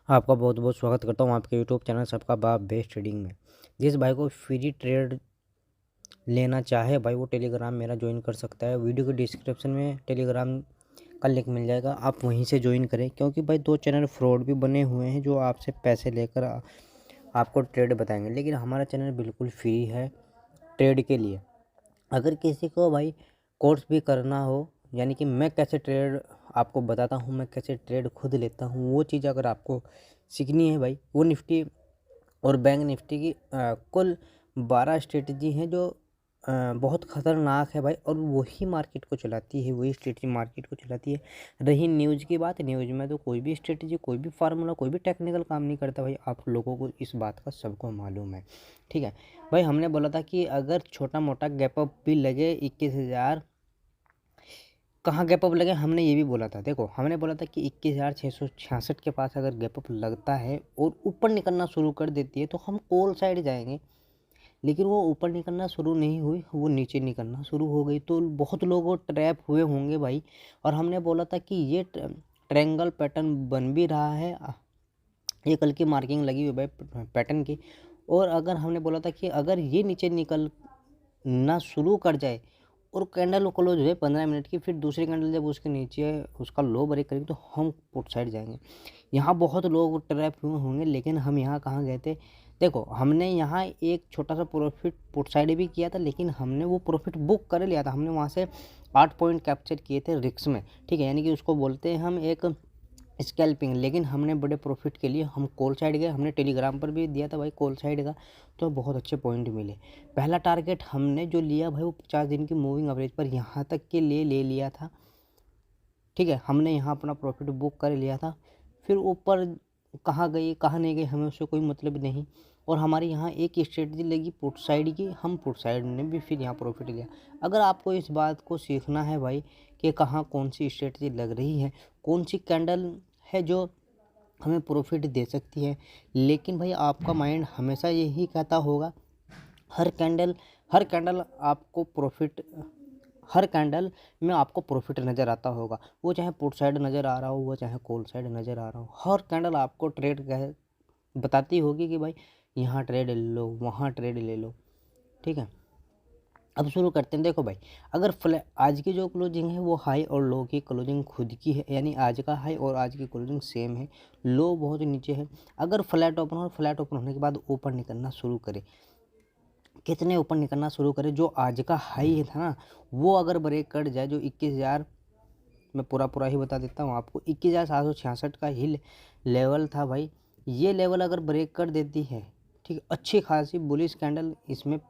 आपका बहुत बहुत स्वागत करता हूँ आपके यूट्यूब चैनल सबका बाप बेस्ट ट्रेडिंग में। जिस भाई को फ्री ट्रेड लेना चाहे भाई वो टेलीग्राम मेरा ज्वाइन कर सकता है। वीडियो के डिस्क्रिप्शन में टेलीग्राम का लिंक मिल जाएगा, आप वहीं से ज्वाइन करें। क्योंकि भाई 2 चैनल फ्रॉड भी बने हुए हैं जो आपसे पैसे लेकर आपको ट्रेड बताएंगे, लेकिन हमारा चैनल बिल्कुल फ्री है ट्रेड के लिए। अगर किसी को भाई कोर्स भी करना हो, यानी कि मैं कैसे ट्रेड आपको बताता हूँ, मैं कैसे ट्रेड खुद लेता हूँ, वो चीज़ अगर आपको सीखनी है भाई, वो निफ्टी और बैंक निफ्टी की कुल 12 स्ट्रेटजी हैं जो बहुत ख़तरनाक है भाई, और वही मार्केट को चलाती है, वही स्ट्रेटजी मार्केट को चलाती है। रही न्यूज़ की बात, न्यूज़ में तो कोई भी स्ट्रेटजी, कोई भी फार्मूला, कोई भी टेक्निकल काम नहीं करता भाई, आप लोगों को इस बात का सबको मालूम है। ठीक है भाई, हमने बोला था कि अगर छोटा मोटा गैप अप भी लगे 21,000, कहाँ गैप अप लगे हमने ये भी बोला था। देखो, हमने बोला था कि 21,666 के पास अगर गैप अप लगता है और ऊपर निकलना शुरू कर देती है तो हम कॉल साइड जाएंगे। लेकिन वो ऊपर निकलना शुरू नहीं हुई, वो नीचे निकलना शुरू हो गई, तो बहुत लोग वो ट्रैप हुए होंगे भाई। और हमने बोला था कि ये ट्रायंगल पैटर्न बन भी रहा है, ये कल की मार्किंग लगी हुई भाई पैटर्न की। और अगर हमने बोला था कि अगर ये नीचे निकलना शुरू कर जाए और कैंडल क्लोज हुए 15 मिनट की, फिर दूसरी कैंडल जब उसके नीचे उसका लो ब्रेक करेगी तो हम पुट साइड जाएंगे। यहाँ बहुत लोग ट्रैप हुए होंगे, लेकिन हम यहाँ कहाँ गए थे। देखो, हमने यहाँ एक छोटा सा प्रॉफिट पुट साइड भी किया था, लेकिन हमने वो प्रॉफिट बुक कर लिया था। हमने वहाँ से 8 पॉइंट कैप्चर किए थे रिस्क में, ठीक है, यानी कि उसको बोलते हैं हम एक स्कैल्पिंग। लेकिन हमने बड़े प्रॉफिट के लिए हम कॉल साइड गए, हमने टेलीग्राम पर भी दिया था भाई कॉल साइड का, तो बहुत अच्छे पॉइंट मिले। पहला टारगेट हमने जो लिया भाई वो 50 दिन की मूविंग एवरेज पर यहाँ तक के लिए ले लिया था, ठीक है। हमने यहाँ अपना प्रॉफिट बुक कर लिया था। फिर ऊपर कहाँ गई कहाँ नहीं गई हमें उससे कोई मतलब नहीं। और हमारे यहाँ एक स्ट्रेटजी लगी पुट साइड की, हम पुट साइड ने भी फिर यहाँ प्रॉफिट लिया। अगर आपको इस बात को सीखना है भाई कि कहाँ कौन सी स्ट्रेटजी लग रही है, कौन सी कैंडल है जो हमें प्रॉफिट दे सकती है, लेकिन भाई आपका माइंड हमेशा यही कहता होगा हर कैंडल आपको प्रॉफिट, हर कैंडल में आपको प्रॉफिट नज़र आता होगा, वो चाहे पुट साइड नज़र आ रहा हो, वो चाहे कॉल साइड नज़र आ रहा हो। हर कैंडल आपको ट्रेड बताती होगी कि भाई यहाँ ट्रेड ले लो, वहाँ ट्रेड ले लो, ठीक है। अब शुरू करते हैं। देखो भाई, अगर आज की जो क्लोजिंग है वो हाई और लो की क्लोजिंग खुद की है, यानी आज का हाई और आज की क्लोजिंग सेम है, लो बहुत नीचे है। अगर फ्लैट ओपन और फ्लैट ओपन होने के बाद ऊपर निकलना शुरू करे, कितने ऊपर निकलना शुरू करे, जो आज का हाई था ना वो अगर ब्रेक कर जाए, जो 21,000, मैं पूरा ही बता देता हूँ आपको, 21,766 का ही लेवल था भाई, ये लेवल अगर ब्रेक कर देती है, ठीक, अच्छी खासी बुलिश कैंडल इसमें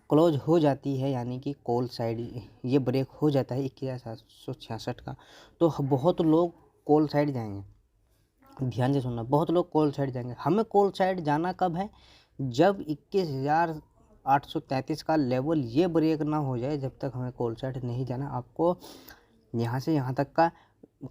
क्लोज हो जाती है, यानी कि कॉल साइड ये ब्रेक हो जाता है 21,766 का, तो बहुत लोग कॉल साइड जाएंगे। ध्यान से सुनना, बहुत लोग कॉल साइड जाएंगे। हमें कॉल साइड जाना कब है, जब 21,833 का लेवल ये ब्रेक ना हो जाए, जब तक हमें कॉल साइड नहीं जाना। आपको यहाँ से यहाँ तक का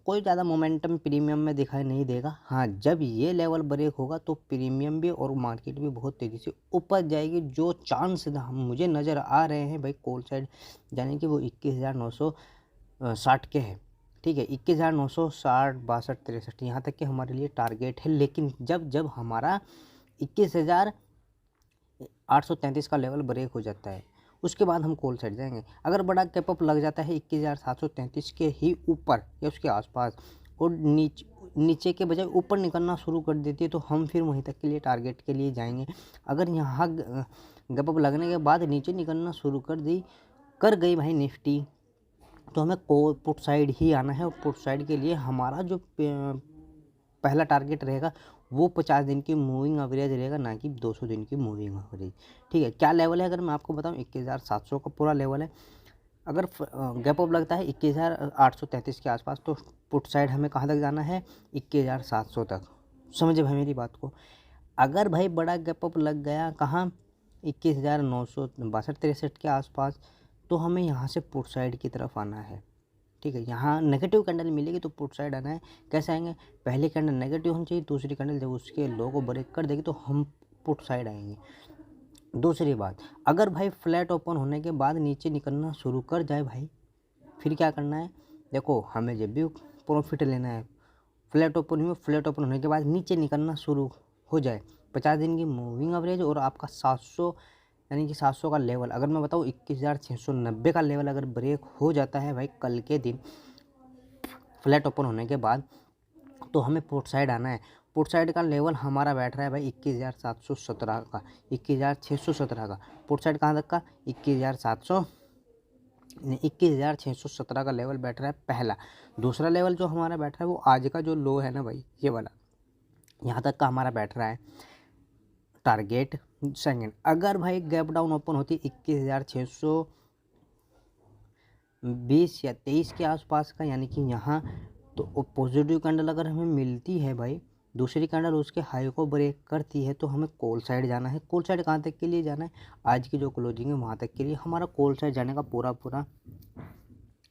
कोई ज़्यादा मोमेंटम प्रीमियम में दिखाई नहीं देगा। हाँ, जब ये लेवल ब्रेक होगा तो प्रीमियम भी और मार्केट भी बहुत तेज़ी से ऊपर जाएगी। जो चांस मुझे नज़र आ रहे हैं भाई कॉल साइड जाने की, वो 21,960 के हैं, ठीक है। 21,960, 62, 63 यहाँ तक के हमारे लिए टारगेट है। लेकिन जब जब हमारा 21,833 का लेवल ब्रेक हो जाता है, उसके बाद हम कॉल साइड जाएंगे। अगर बड़ा कैप अप लग जाता है 21,733 के ही ऊपर या उसके आसपास, और नीचे के बजाय ऊपर निकलना शुरू कर देती है, तो हम फिर वहीं तक के लिए टारगेट के लिए जाएंगे। अगर यहाँ गैप अप लगने के बाद नीचे निकलना शुरू कर गई भाई निफ्टी, तो हमें पुट साइड ही आना है। और पुट साइड के लिए हमारा जो पहला टारगेट रहेगा वो 50 दिन की मूविंग एवरेज रहेगा, ना कि 200 दिन की मूविंग एवरेज, ठीक है। क्या लेवल है अगर मैं आपको बताऊं, 21,700 का पूरा लेवल है। अगर गैप अप लगता है 21,833 के आसपास, तो पुट साइड हमें कहाँ तक जाना है, 21,700 तक। समझे भाई मेरी बात को। अगर भाई बड़ा गैप अप लग गया कहाँ, 21,962-63 के आसपास, तो हमें यहाँ से पुट साइड की तरफ आना है, ठीक है। यहाँ नेगेटिव कैंडल मिलेगी तो पुट साइड आना है। कैसे आएंगे, पहली कैंडल नेगेटिव होनी चाहिए, दूसरी कैंडल जब उसके लो को ब्रेक कर देगी तो हम पुट साइड आएंगे। दूसरी बात, अगर भाई फ्लैट ओपन होने के बाद नीचे निकलना शुरू कर जाए भाई, फिर क्या करना है। देखो, हमें जब भी प्रॉफिट लेना है फ्लैट ओपन हुई, फ्लैट ओपन होने के बाद नीचे निकलना शुरू हो जाए, 50 दिन की मूविंग एवरेज और आपका 700 यानी कि 700 का लेवल, अगर मैं बताऊँ 21,690 का लेवल अगर ब्रेक हो जाता है भाई कल के दिन फ्लैट ओपन होने के बाद, तो हमें पुट साइड आना है। पुट साइड का लेवल हमारा बैठ रहा है भाई 21,717 का, 21,617 का। पुट साइड कहाँ तक का? 21,617 का लेवल बैठ रहा है पहला। दूसरा लेवल जो हमारा बैठ रहा है वो आज का जो लो है ना भाई, ये वाला, यहाँ तक का हमारा बैठ रहा है टारगेट सेकंड। अगर भाई गैप डाउन ओपन होती है 21,620 या 23 के आसपास का, यानी कि यहाँ, तो पॉजिटिव कैंडल अगर हमें मिलती है भाई, दूसरी कैंडल उसके हाई को ब्रेक करती है, तो हमें कॉल साइड जाना है। कॉल साइड कहाँ तक के लिए जाना है? आज की जो क्लोजिंग है वहाँ तक के लिए हमारा कॉल साइड जाने का पूरा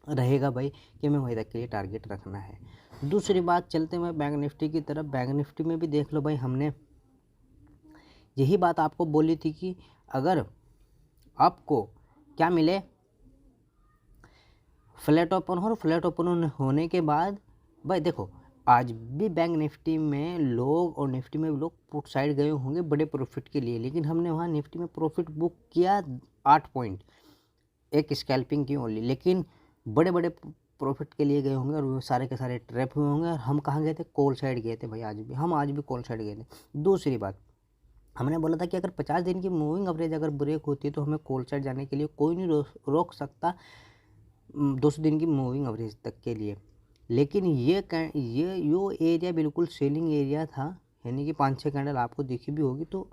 रहेगा भाई, कि हमें वहीं तक के लिए टारगेट रखना है। दूसरी बात, चलते हैं बैंक निफ्टी की तरफ। बैंक निफ्टी में भी देख लो भाई, हमने यही बात आपको बोली थी कि अगर आपको क्या मिले, फ्लैट ओपन हो, फ्लैट ओपन होने के बाद भाई देखो, आज भी बैंक निफ्टी में लोग और निफ्टी में लोग पुट साइड गए होंगे बड़े प्रॉफिट के लिए, लेकिन हमने वहाँ निफ्टी में प्रॉफिट बुक किया 8 पॉइंट, एक स्कैल्पिंग की ओनली, लेकिन बड़े बड़े प्रॉफिट के लिए गए होंगे और वो सारे के सारे ट्रैप हुए होंगे। और हम कहाँ गए थे? कॉल साइड गए थे भाई, आज भी कॉल साइड गए थे। दूसरी बात, हमने बोला था कि अगर 50 दिन की मूविंग एवरेज अगर ब्रेक होती है तो हमें कॉल साइड जाने के लिए कोई नहीं रोक सकता 200 दिन की मूविंग एवरेज तक के लिए। लेकिन ये एरिया बिल्कुल सेलिंग एरिया था, यानी कि 5-6 कैंडल आपको दिखी भी होगी, तो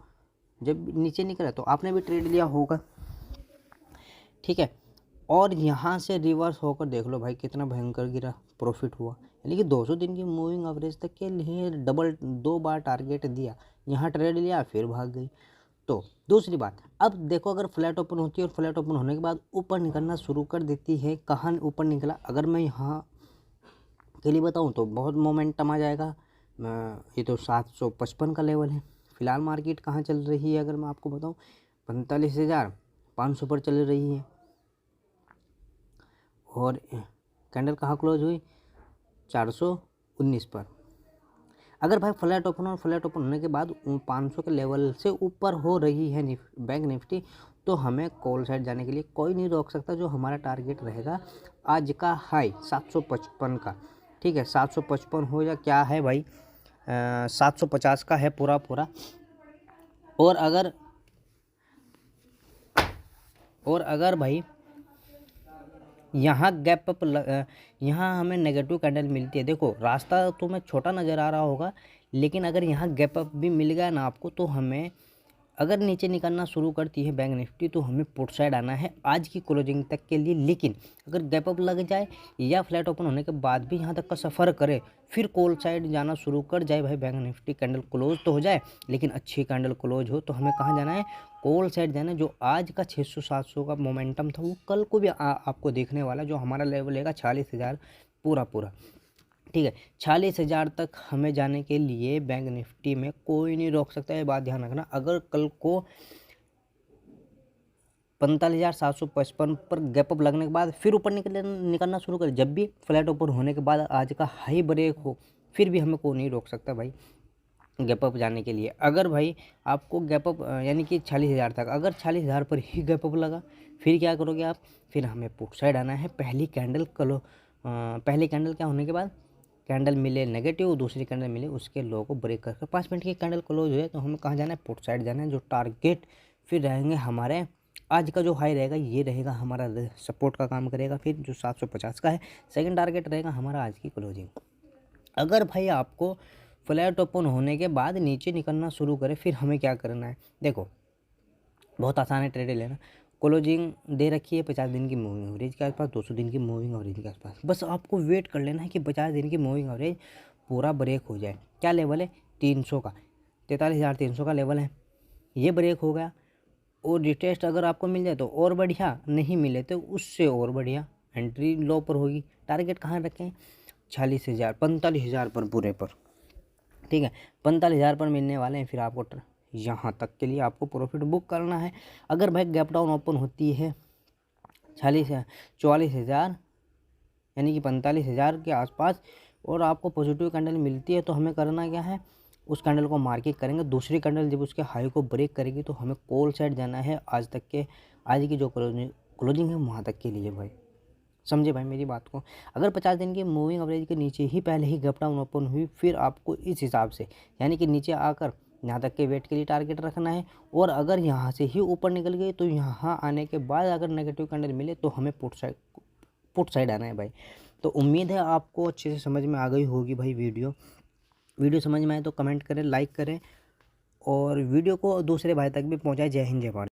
जब नीचे निकला तो आपने भी ट्रेड लिया होगा, ठीक है। और यहाँ से रिवर्स होकर देख लो भाई कितना भयंकर गिरा, प्रॉफिट हुआ, यानी कि 200 दिन की मूविंग एवरेज तक के लिए डबल 2 बार टारगेट दिया, यहाँ ट्रेड लिया फिर भाग गई। तो दूसरी बात, अब देखो अगर फ्लैट ओपन होती है और फ्लैट ओपन होने के बाद ऊपर निकलना शुरू कर देती है, कहाँ ऊपर निकला, अगर मैं यहाँ के लिए बताऊँ तो बहुत मोमेंटम आ जाएगा। ये तो 755 का लेवल है। फिलहाल मार्केट कहाँ चल रही है अगर मैं आपको बताऊँ, 45,500 पर चल रही है, और कैंडल कहाँ क्लोज हुई? 419 पर। अगर भाई फ्लैट ओपन और फ्लैट ओपन होने के बाद 500 के लेवल से ऊपर हो रही है बैंक निफ्टी, तो हमें कॉल साइड जाने के लिए कोई नहीं रोक सकता। जो हमारा टारगेट रहेगा आज का हाई 755 का, ठीक है, 755 हो या क्या है भाई, 750 का है पूरा। और अगर भाई यहाँ गैप अप यहाँ हमें नेगेटिव कैंडल मिलती है, देखो रास्ता तुम्हें छोटा नज़र आ रहा होगा, लेकिन अगर यहाँ गैप अप भी मिल गया ना आपको, तो हमें अगर नीचे निकलना शुरू करती है बैंक निफ्टी तो हमें पुट साइड आना है आज की क्लोजिंग तक के लिए। लेकिन अगर गैप अप लग जाए या फ्लैट ओपन होने के बाद भी यहाँ तक का सफ़र करे, फिर कॉल साइड जाना शुरू कर जाए भाई बैंक निफ्टी, कैंडल क्लोज तो हो जाए लेकिन अच्छी कैंडल क्लोज हो, तो हमें कहाँ जाना है? कॉल साइड जाना है। जो आज का 600-700 का मोमेंटम था वो कल को भी आपको देखने वाला, जो हमारा लेवल लेगा 40,000 पूरा, ठीक है। 40,000 तक हमें जाने के लिए बैंक निफ्टी में कोई नहीं रोक सकता, ये बात ध्यान रखना। अगर कल को 45,755 पर गैप अप लगने के बाद फिर ऊपर निकलना शुरू करे, जब भी फ्लैट ओपन होने के बाद आज का हाई ब्रेक हो, फिर भी हमें कोई नहीं रोक सकता भाई गैप अप जाने के लिए। अगर भाई आपको गैप अप यानी कि 40,000 तक, अगर 40,000 पर ही गैप अप लगा, फिर क्या करोगे आप? फिर हमें पुट साइड आना है। पहली कैंडल क्या होने के बाद कैंडल मिले नेगेटिव, दूसरी कैंडल मिले उसके लो को ब्रेक करके 5 मिनट की कैंडल क्लोज हुए, तो हमें कहाँ जाना है? पुट साइड जाना है। जो टारगेट फिर रहेंगे हमारे, आज का जो हाई रहेगा ये रहेगा हमारा सपोर्ट का काम करेगा, फिर जो 750 का है सेकंड टारगेट रहेगा हमारा आज की क्लोजिंग। अगर भाई आपको फ्लैट ओपन होने के बाद नीचे निकलना शुरू करे, फिर हमें क्या करना है? देखो बहुत आसान है ट्रेड लेना। क्लोजिंग दे रखी है 50 दिन की मूविंग एवरेज के आसपास, 200 दिन की मूविंग एवरेज के आसपास, बस आपको वेट कर लेना है कि 50 दिन की मूविंग एवरेज पूरा ब्रेक हो जाए। क्या लेवल है? 300 का, 43,300 का लेवल है, ये ब्रेक हो गया और रिटेस्ट अगर आपको मिल जाए तो और बढ़िया, नहीं मिले तो उससे और बढ़िया, एंट्री लो पर होगी। टारगेट कहाँ रखें? 45,000 पर पूरे पर, ठीक है, 45,000 पर मिलने वाले हैं। फिर आपको यहाँ तक के लिए आपको प्रॉफिट बुक करना है। अगर भाई गैप डाउन ओपन होती है 44,000 यानी कि 45,000 के आसपास, और आपको पॉजिटिव कैंडल मिलती है तो हमें करना क्या है, उस कैंडल को मार्केट करेंगे। दूसरी कैंडल जब उसके हाई को ब्रेक करेगी तो हमें कॉल साइड जाना है आज की जो क्लोजिंग है वहाँ तक के लिए भाई, समझे भाई मेरी बात को। अगर 50 दिन की मूविंग एवरेज के नीचे ही पहले ही गैप डाउन ओपन हुई, फिर आपको इस हिसाब से यानी कि नीचे आकर यहाँ तक के वेट के लिए टारगेट रखना है। और अगर यहाँ से ही ऊपर निकल गई तो यहाँ आने के बाद अगर नेगेटिव कैंडल मिले तो हमें पुट साइड आना है भाई। तो उम्मीद है आपको अच्छे से समझ में आ गई होगी भाई। वीडियो समझ में आए तो कमेंट करें, लाइक करें और वीडियो को दूसरे भाई तक भी पहुँचाएं। जय हिंद, जय भारत।